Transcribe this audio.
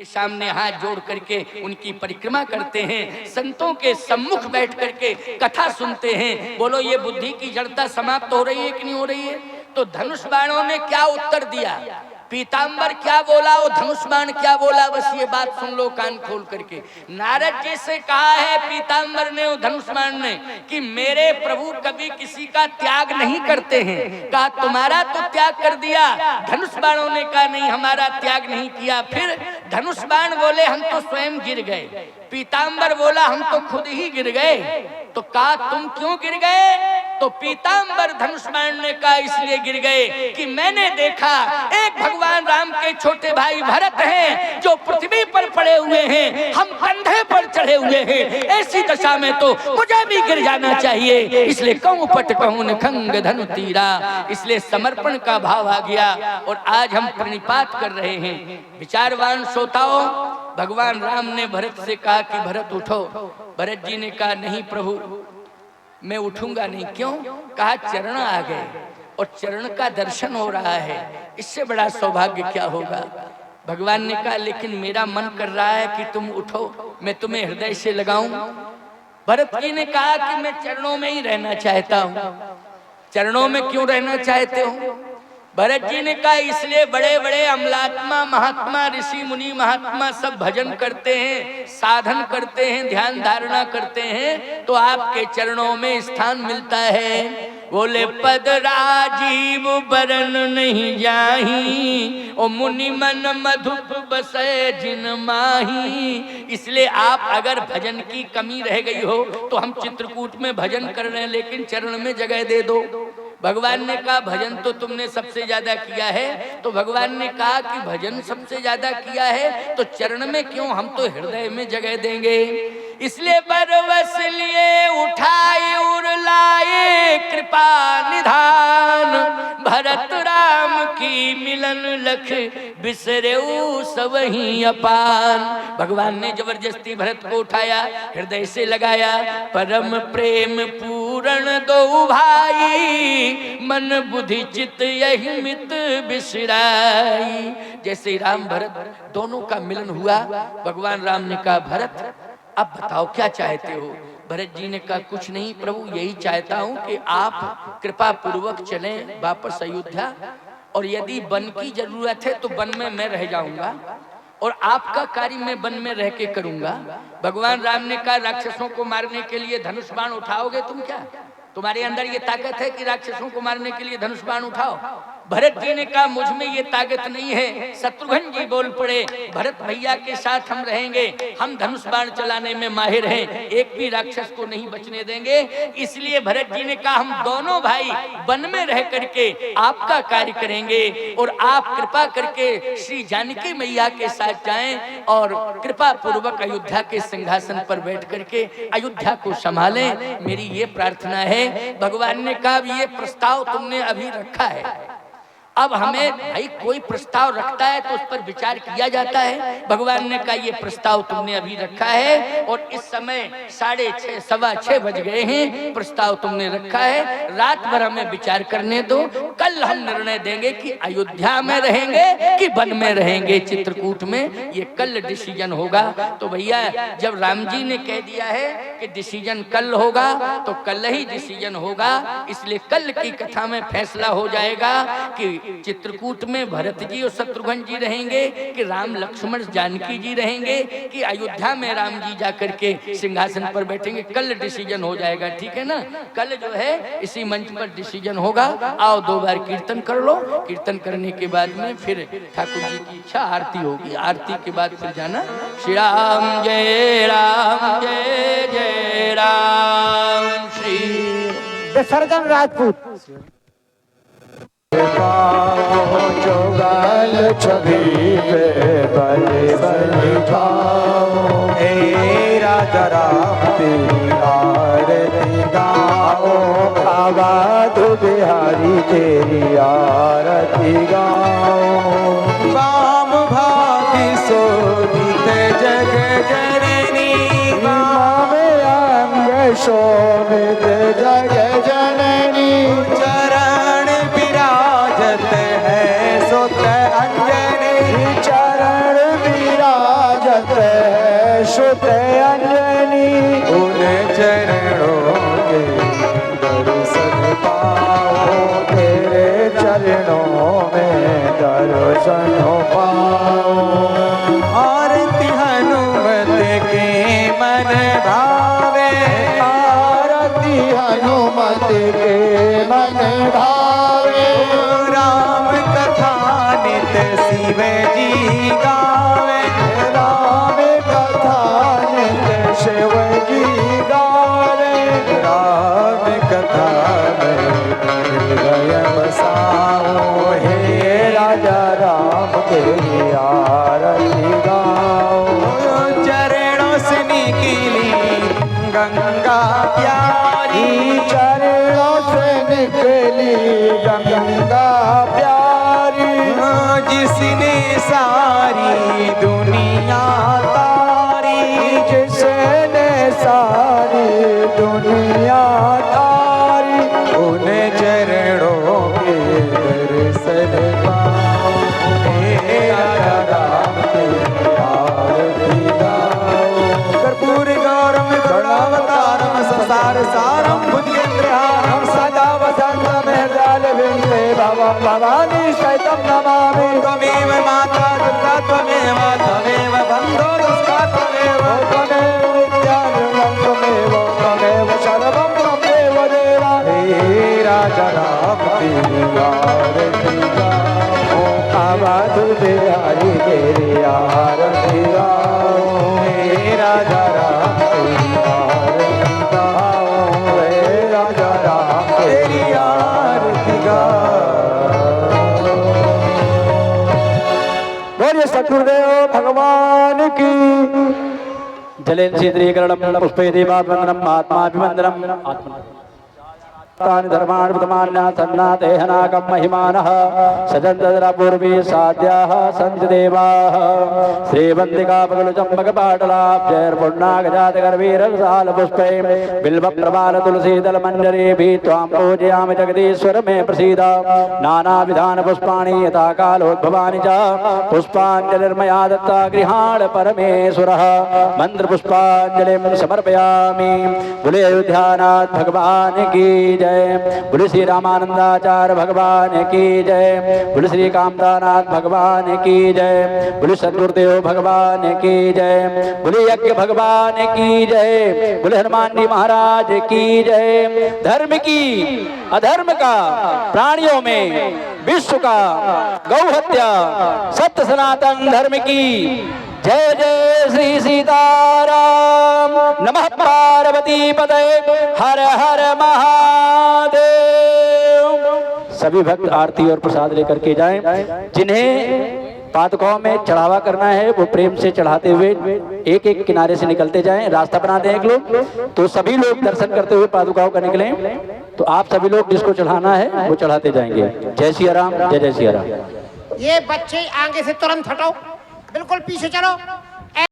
के सामने हाथ जोड़ करके उनकी परिक्रमा करते हैं, संतों के सम्मुख बैठ करके कथा सुनते हैं। बोलो ये बुद्धि की जड़ता समाप्त हो रही है कि नहीं हो रही है? तो धनुष बाणों ने क्या उत्तर दिया, पीतांबर क्या बोला, वो धनुष बाण क्या बोला, बस ये बात सुन लो कान खोल करके। नारद जी से कहा है पीतांबर ने, वो धनुष बाण ने, कि मेरे प्रभु कभी किसी का त्याग नहीं करते हैं। कहा तुम्हारा तो त्याग कर दिया। धनुष बाणों ने कहा नहीं, हमारा त्याग नहीं किया। फिर धनुष बाण बोले हम तो स्वयं गिर गए। पीतांबर बोला हम तो खुद ही गिर गए। तो कहा तुम क्यों गिर गए? तो पीतांबर धनुष बाण ने कहा इसलिए गिर गए कि मैंने देखा एक भगवान राम के छोटे भाई भरत हैं जो पृथ्वी पर पड़े हुए हैं, हम कंधे पर चढ़े हुए हैं। ऐसी दशा में तो मुझे भी गिर जाना चाहिए, इसलिए कहूं पट कहूं खंग धनु तीरा। इसलिए समर्पण का भाव आ गया और आज हम प्रणिपात कर रहे हैं। विचारवान श्रोताओं, भगवान राम ने भरत से कहा कि भरत उठो। भरत जी ने कहा नहीं प्रभु मैं उठूंगा नहीं। क्यों? कहा चरण आ गए और चरण का दर्शन हो रहा है, इससे बड़ा सौभाग्य क्या होगा। भगवान ने कहा लेकिन मेरा मन कर रहा है कि तुम उठो, मैं तुम्हें हृदय से लगाऊं। भरत जी ने कहा कि मैं चरणों में ही रहना चाहता हूं। चरणों में क्यों रहना चाहते हो? भरत जी ने कहा इसलिए बड़े बड़े अमलात्मा महात्मा ऋषि मुनि महात्मा सब भजन करते हैं, साधन करते हैं, ध्यान धारणा करते हैं, तो आपके चरणों में स्थान मिलता है। बोले पद राजीव बरन नहीं जाही, ओ मुनि मन मधुप बसे जिन माही। इसलिए आप अगर भजन की कमी रह गई हो तो हम चित्रकूट में भजन कर रहे हैं, लेकिन चरण में जगह दे दो। भगवान ने कहा भजन तो तुमने सबसे ज्यादा किया है। तो भगवान ने कहा कि भजन सबसे ज्यादा किया है तो चरण में क्यों, हम तो हृदय में जगह देंगे। इसलिए बरवस लिए उठाए उर लाए कृपा निधान, भरत राम की मिलन लख बिसरेऊ सबही अपान। भगवान ने जबरदस्ती भरत को उठाया, हृदय से लगाया। परम प्रेम पूर्ण दो भाई, मन बुद्धि चित यही मित बिसराई। जैसे राम भरत दोनों का मिलन हुआ, भगवान राम ने कहा भरत अब बताओ क्या चाहते हो। भरत जी ने कहा कुछ नहीं प्रभु, यही चाहता हूं कि आप कृपा पूर्वक चलें वापस अयोध्या, और यदि वन की जरूरत है तो वन में मैं रह जाऊंगा और आपका कार्य मैं वन में रह के करूंगा। भगवान राम ने कहा राक्षसों को मारने के लिए धनुष बाण उठाओगे तुम क्या? तुम्हारे अंदर ये ताकत है कि राक्षसों को मारने के लिए धनुष बाण उठाओ? भरत जी ने कहा मुझ में ये ताकत नहीं है। शत्रुघ्न जी बोल पड़े भरत भैया के साथ हम रहेंगे, हम धनुष बाण चलाने में माहिर हैं, एक भी राक्षस को नहीं बचने देंगे। इसलिए भरत जी ने कहा हम दोनों भाई वन में रह करके आपका कार्य करेंगे और आप कृपा करके श्री जानकी मैया के साथ जाएं और कृपा पूर्वक अयोध्या के सिंहासन पर बैठ करके अयोध्या को संभालें, मेरी ये प्रार्थना है। भगवान ने कहा ये प्रस्ताव तुमने अभी रखा है, अब हमें भाई कोई प्रस्ताव रखता है तो उस पर विचार किया जाता है। भगवान ने कहा ये प्रस्ताव तुमने अभी रखा है और इस समय 6:30 6:15 बज गए हैं, प्रस्ताव तुमने रखा है, रात भर हमें विचार करने दो, कल हम निर्णय देंगे कि अयोध्या में रहेंगे कि वन में रहेंगे चित्रकूट में, ये कल डिसीजन होगा। तो भैया जब राम जी ने कह दिया है कि डिसीजन कल होगा तो कल ही डिसीजन होगा। इसलिए कल की कथा में फैसला हो जाएगा कि चित्रकूट में भरत जी और शत्रुघ्न जी रहेंगे कि राम लक्ष्मण जानकी जी रहेंगे कि अयोध्या में राम जी जाकर के सिंहासन पर बैठेंगे। कल डिसीजन हो जाएगा, ठीक है ना? कल जो है इसी मंच पर डिसीजन होगा। आओ 2 बार कीर्तन कर लो, कीर्तन करने के बाद में फिर ठाकुर जी की इच्छा आरती होगी, आरती के बाद फिर जाना। श्री राम जय राम जय जय राम। श्री विसर्जन राजपूत जोगल छवि पे बलि बलि खाओ, हे राजा राम तेरी आरती गाओ, आवाज बिहारी तेरी आरती गाओ। वाम भागी शोभित जग जननी, वाम अंग शोभित जग जननी, चरण विराजत है सुत अंजनी, चरण विराज सुत अंजनी उन चरणों के दर्शन पाओ, तेरे चरणों में दर्शन पाओ। आरती हनुमत के मन भावे, आरती हनुमत के मन भावे। राम कथा नित शिव जी गावे, राम कथा नित शिव जी गावे। राम कथा में हृदय बसाओ, हे राजा राम तेरी आरती गाओ। चरणों से निकली गंगा प्यारी, चरणों से निकली गंगा प्यारी। जिसने सारी दुनिया तारी, जिसने सारी दुनिया तारी। उन चरणों के दर्शन पाओ, हे राजा राम तेरी आरती गाओ। कर्पूर गौरम करुणावतारम संसार सारम भुजगेन्द्रहारम सदा वसंतम हृदयाल विंदे भवम भवानी शैतम नमामि। त्वमेव माता दुर्गा त्वमेव त्वमेव बन्धो दुष्टा त्वमेव त्वमेव विद्याधरं त्वमेव सर्वं त्वमेव देवा। हे राजा राम तेरी आरती गाओ, आवाज़ बिहारी तेरी आरती गाओ। हे राजा राम तेरी आरती गाओ, हे राजा राम तेरी आरती गाओ। बोलिए सतगुरुदेव भगवान की। जलेन शीतलीकरणं पुष्पे देवावन्दनं महात्माभिवन्दनं। तानि धर्माणि प्रथमान्यासन्नाते हनाकं महिमानः सजन्तरा पूर्वी साध्याः सन्ति देवाः। श्रीवन्दिकापकलुचम्बकपाटलाब्जैर्पुण्णागजातगर्वीरसालपुष्पै बिल्वप्रबालतुलसीदलमञ्जरीभिः त्वां पूजयामि जगदीश्वर मे प्रसीद। नानाविधानपुष्पाणि यथा कालोद्भवानि च पुष्पाञ्जलिर्मया दत्ता गृहाण परमेश्वरः। मन्त्रपुष्पाञ्जलिं समर्पयामि। बोले अयोध्यानाथ भगवान की जय। बोले श्री रामानंदाचार्य भगवान की जय। बोले श्री कामदानाथ भगवान की जय। बोले सदगुरुदेव भगवान की जय। बोले यज्ञ भगवान की जय। बोले हनुमान जी महाराज की जय। धर्म की अधर्म का, प्राणियों में विश्व का, गौ हत्या, सत्य सनातन धर्म की जय जय श्री सीताराम। नमः पार्वती पतये हर हर महादेव। सभी भक्त आरती और प्रसाद लेकर के जाएं। जिन्हें पादुकाओं में चढ़ावा करना है वो प्रेम से चढ़ाते हुए एक एक किनारे से निकलते जाएं। रास्ता बनाते हैं एक लोग, तो सभी लोग दर्शन करते हुए पादुकाओं का निकलें। तो आप सभी लोग जिसको चढ़ाना है वो चढ़ाते जाएंगे। जय सिया राम, जय जय सिया राम। ये बच्चे आगे से तुरंत हटो, बिल्कुल पीछे चलो।